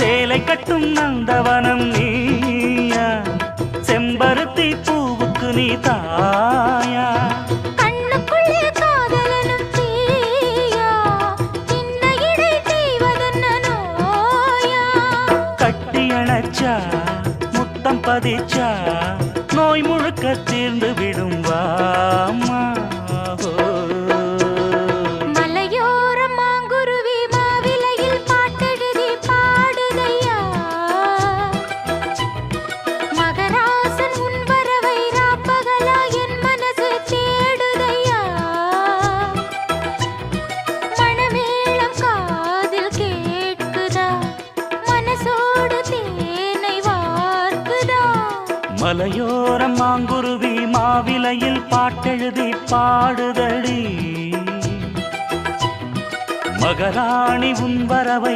சேலை கட்டும் நந்தவனம் நீயா, செம்பருத்தி பூவுக்கு நீ தாயா. கண்ணுக்குள்ளே காதலனும் தீயா, சின்ன இடை செய்வதென்ன நோயா. கட்டி அணைச்சா முத்தம் பதிச்சா நோய் முழுக்க தீர்ந்து விடும் வாமா. மலையோரம் மாங்குருவி மாவிலையில் பாட்டெழுதி பாடுதையா, மகராசன் உன் வரவை ராப்பகலா என் மனசு தேடுதையா. மணமேளம் காதில் கேட்குதா, மனசோடு தேனை வார்க்குதா. மலையோரம் மாங்குருவி மாவிலையில் பாட்டெழுதி பாடுதடி, மகராணி உன் வரவை